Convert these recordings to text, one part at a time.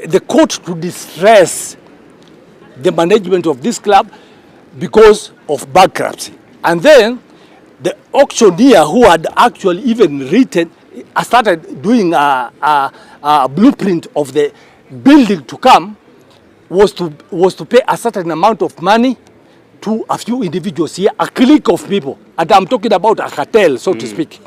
the court to distress the management of this club because of bankruptcy. And then the auctioneer who had actually even started doing a blueprint of the building to come was to pay a certain amount of money to a few individuals here, a clique of people. And I'm talking about a cartel, so to speak.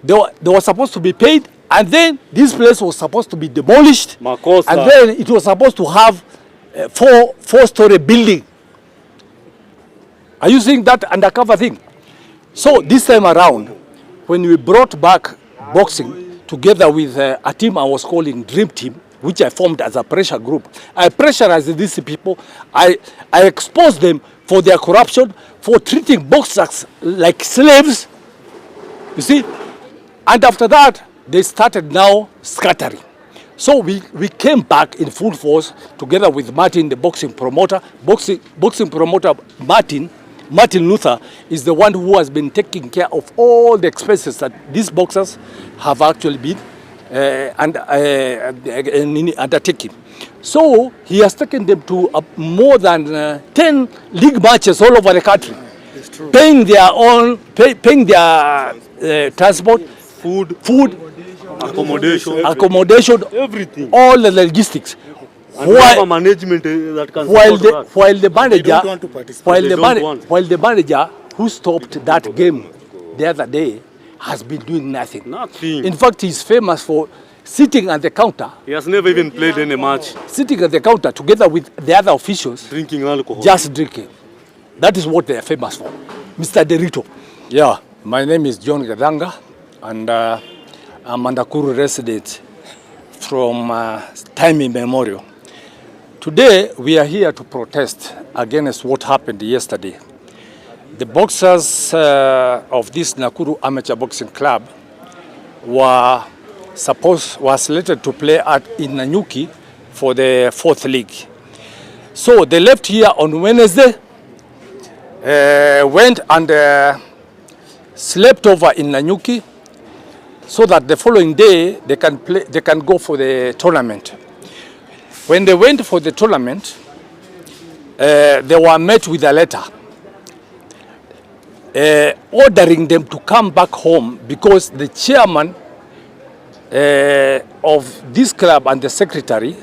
They were supposed to be paid, and then this place was supposed to be demolished. Makosa. And then it was supposed to have a four-story building. Are you seeing that undercover thing? So this time around, when we brought back boxing together with a team I was calling Dream Team, which I formed as a pressure group, I pressurized these people. I exposed them for their corruption, for treating boxers like slaves. You see? And after that, they started now scattering. So we came back in full force together with Martin, the boxing promoter. Boxing promoter Martin Luther is the one who has been taking care of all the expenses that these boxers have actually been undertaking. So he has taken them to more than 10 league matches all over the country, paying their own, paying their transport, food, accommodation, everything, all the logistics. While management that can while the manager who stopped that game the other day has been doing nothing. In fact, he's famous for sitting at the counter. He has never even played any match. Sitting at the counter together with the other officials, drinking alcohol. Just drinking. That is what they are famous for. Mr. Derito. Yeah, my name is John Gadanga, and I'm a Nakuru resident from time immemorial. Today, we are here to protest against what happened yesterday. The boxers of this Nakuru Amateur Boxing Club were slated to play in Nanyuki for the 4th league. So they left here on Wednesday, went and slept over in Nanyuki, so that the following day they can go for the tournament. When they went for the tournament, they were met with a letter ordering them to come back home because the chairman of this club and the secretary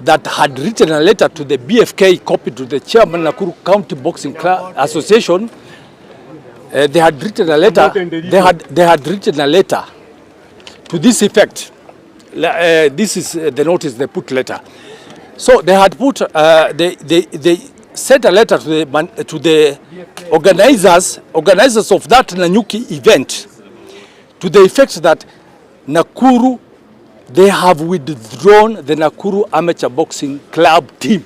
that had written a letter to the BFK, copied to the chairman Nakuru County Boxing Club Association. They had written a letter. They had written a letter to this effect. This is the notice they put letter. So they had put they sent a letter to the organizers of that Nanyuki event, to the effect that Nakuru, they have withdrawn the Nakuru Amateur Boxing Club team.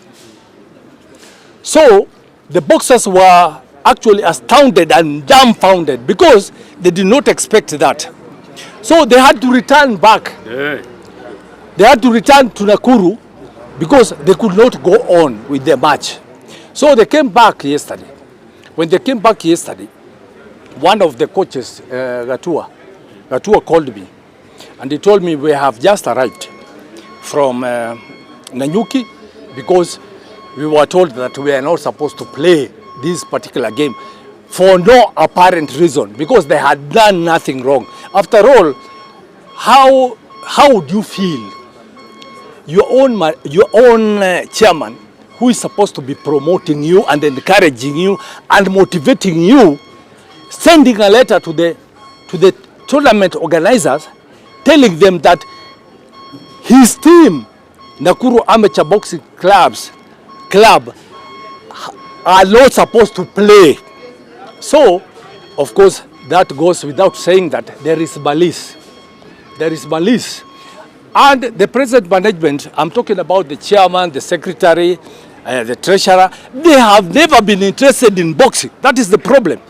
So the boxers were actually astounded and dumbfounded because they did not expect that. So they had to return back. Yeah. They had to return to Nakuru because they could not go on with their match. So they came back yesterday. When they came back yesterday, one of the coaches, Gatua called me and he told me, we have just arrived from Nanyuki because we were told that we are not supposed to play this particular game for no apparent reason, because they had done nothing wrong. After all, how would you feel? Your own chairman, who is supposed to be promoting you and encouraging you and motivating you, sending a letter to the tournament organizers, telling them that his team, Nakuru Amateur Boxing Club, are not supposed to play. So, of course, that goes without saying that there is malice. There is malice. And the present management, I'm talking about the chairman, the secretary, the treasurer, they have never been interested in boxing. That is the problem.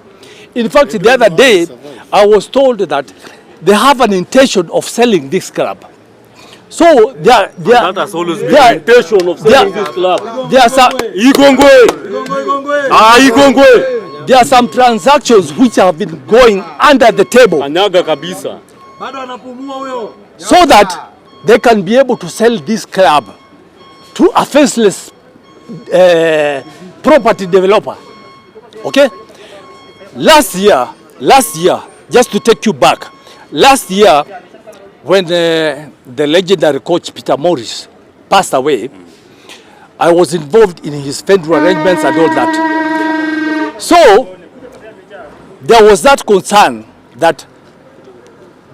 In fact, the other day, I was told that they have an intention of selling this club. So that has always been the intention of selling this club. There are some transactions which have been going under the table. So that they can be able to sell this club to a faceless property developer. Okay? Last year, just to take you back, last year when the legendary coach Peter Morris passed away, I was involved in his funeral arrangements and all that. So there was that concern that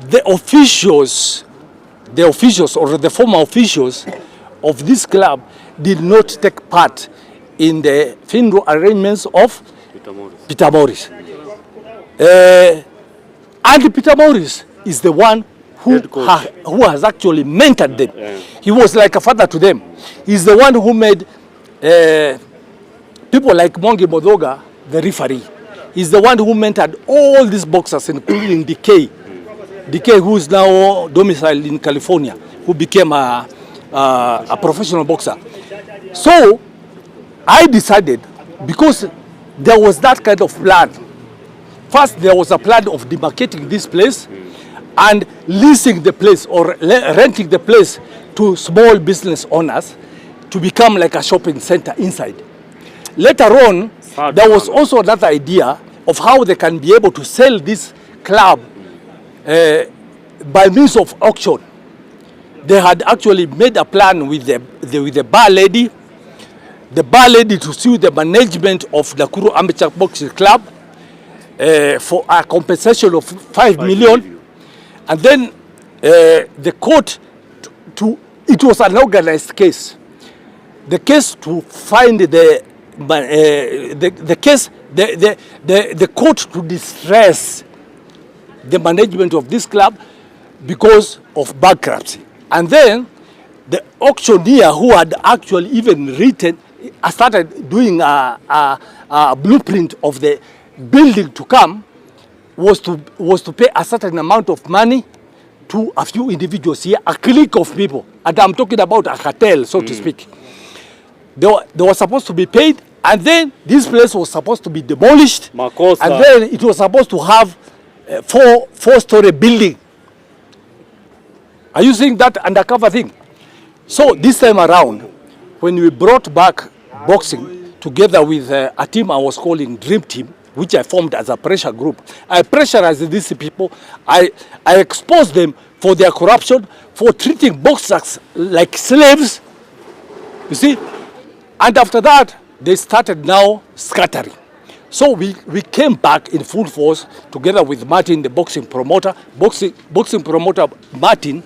the officials or the former officials of this club did not take part in the funeral arrangements of Peter Morris. And Peter Morris is the one who has actually mentored them. Yeah. He was like a father to them. He's the one who made people like Mwangi Modhoga the referee. He's the one who mentored all these boxers, including DK, who is now domiciled in California, who became a professional boxer. So I decided, because there was that kind of plan. First, there was a plan of demarcating this place and leasing the place or renting the place to small business owners to become like a shopping center inside. Later on, there was also another idea of how they can be able to sell this club by means of auction. They had actually made a plan with the bar lady, to sue the management of the Nakuru Amateur Boxing Club for a compensation of 5 million. And then the court, it was an organized case. The case to find the court to distress the management of this club because of bankruptcy. And then the auctioneer who had actually even started doing a blueprint of the building to come was to pay a certain amount of money to a few individuals here, a clique of people. And I'm talking about a cartel, so to speak. They were supposed to be paid, and then this place was supposed to be demolished. Makosa. And then it was supposed to have a four-story building. Are you seeing that undercover thing? So this time around, when we brought back boxing together with a team I was calling Dream Team, which I formed as a pressure group, I pressurized these people. I exposed them for their corruption, for treating boxers like slaves. You see? And after that, they started now scattering. So we came back in full force together with Martin, the boxing promoter. Boxing promoter Martin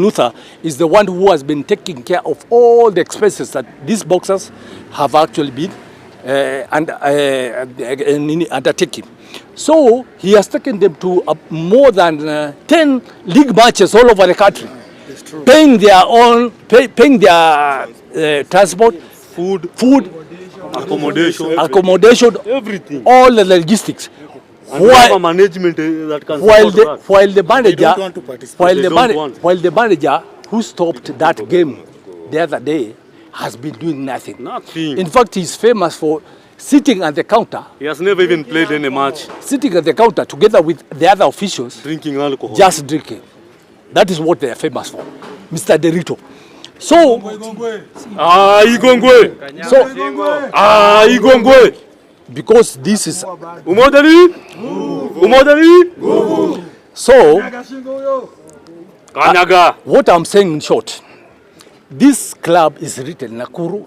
Luther is the one who has been taking care of all the expenses that these boxers have actually been undertaking. So he has taken them to more than 10 league matches all over the country, paying their transport, food, accommodation, everything, all the logistics. While management that can while the manager who stopped that game the other day has been doing nothing. In fact, he's famous for sitting at the counter. He has never even played any match. Sitting at the counter together with the other officials, drinking alcohol. Just drinking. That is what they are famous for, Mr. Derito. So, Igongwe. Because this is Umodari. So, what I'm saying in short, this club is written Nakuru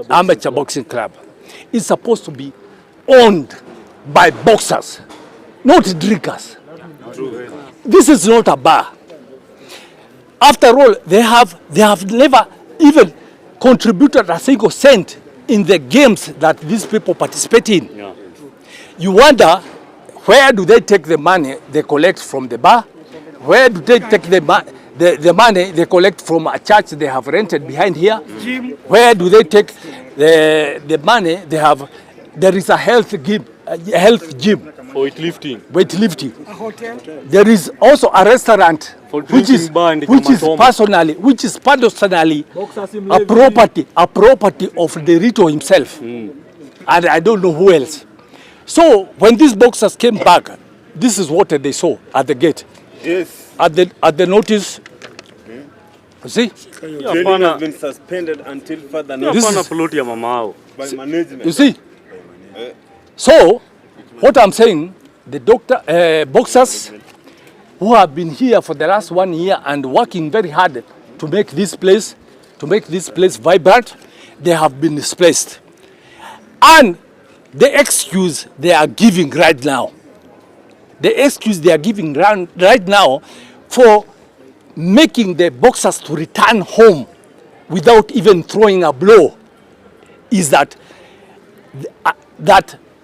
Amateur Boxing Club. It's supposed to be owned by boxers, not drinkers. This is not a bar. After all, they have never even contributed a single cent in the games that these people participate in. Yeah. You wonder, where do they take the money they collect from the bar? Where do they take the money they collect from a church they have rented behind here? Where do they take the money they have? There is a health gym for weightlifting. A hotel. There is also a restaurant which is personally a property of the Rito himself. And I don't know who else. So when these boxers came back, this is what they saw at the gate. Yes. At the notice, You see? Training has been suspended until further notice. Hapana float ya mamao. By management. You see? So, what I'm saying, the boxers who have been here for the last 1 year and working very hard to make this place vibrant, they have been displaced. And the excuse they are giving right now, right now for making the boxers to return home without even throwing a blow is that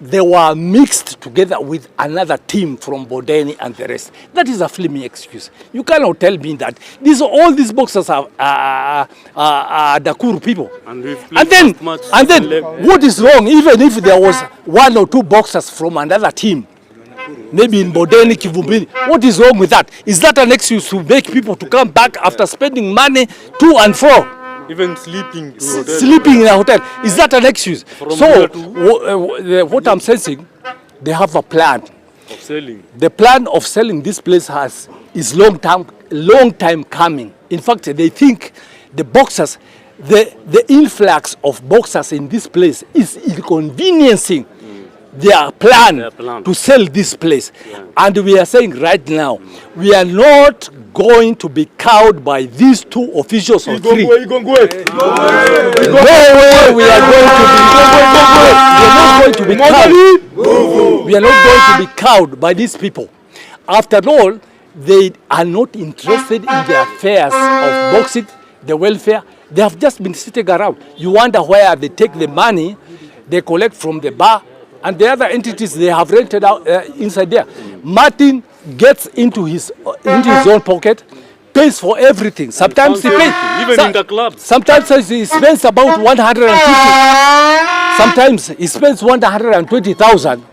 they were mixed together with another team from Bodeni and the rest. That is a flimsy excuse. You cannot tell me that all these boxers are Nakuru people. And then what is wrong? Even if there was 1 or 2 boxers from another team, maybe in Bodeni, Kivumbini, what is wrong with that? Is that an excuse to make people to come back after spending money to and fro? Even sleeping In a hotel. Is that an excuse? What I'm sensing, they have a plan. of selling. The plan of selling this place is long time coming. In fact, they think the boxers, the influx of boxers in this place is inconveniencing their plan to sell this place. Yeah. And we are saying right now, we are not going to be cowed by these 2 officials or 3. No way we are going to be cowed. We are not going to be cowed by these people. After all, they are not interested in the affairs of boxing, the welfare. They have just been sitting around. You wonder where they take the money they collect from the bar and the other entities they have rented out inside there. Martin gets into his own pocket, pays for everything. Sometimes he pays, even in the clubs. Sometimes he spends about 150. Sometimes he spends 120,000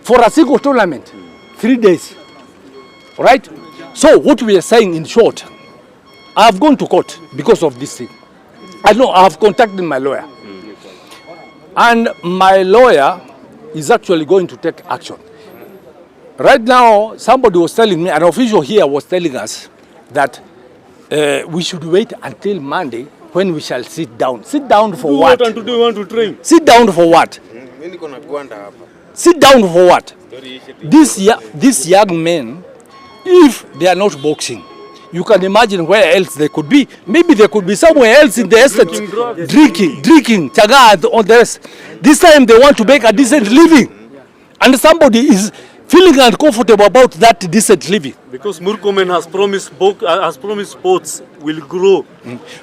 for a single tournament, 3 days. Right? So what we are saying in short, I have gone to court because of this thing. I have contacted my lawyer. And my lawyer is actually going to take action. Right now, somebody was telling me, an official here was telling us that we should wait until Monday when we shall sit down. Sit down for what? And today we want to train. Sit down for what? Sit down for what? These young men, if they are not boxing, you can imagine where else they could be. Maybe they could be somewhere else in the estate, drinking, chaga, and all the rest. This time they want to make a decent living. And somebody is feeling uncomfortable about that decent living. Because Murkomen has promised sports will grow.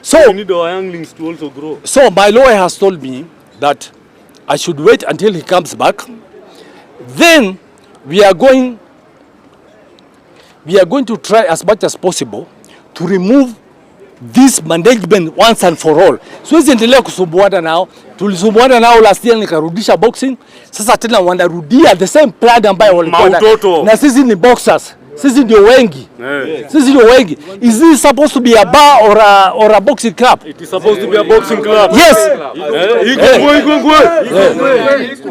So we need our younglings to also grow. So my lawyer has told me that I should wait until he comes back. Then we are going to try as much as possible to remove this management once and for all. So endelea kusumbuana nao. Tulisumbuana nao last year nikarudisha boxing. Sasa tena wanarudia the same plan ambayo walikuwa na sisi ni boxers. Sisi ndio wengi. Sisi ndio wengi. Is this supposed to be a bar or a boxing club? It is supposed to be a boxing club. Yes. Go.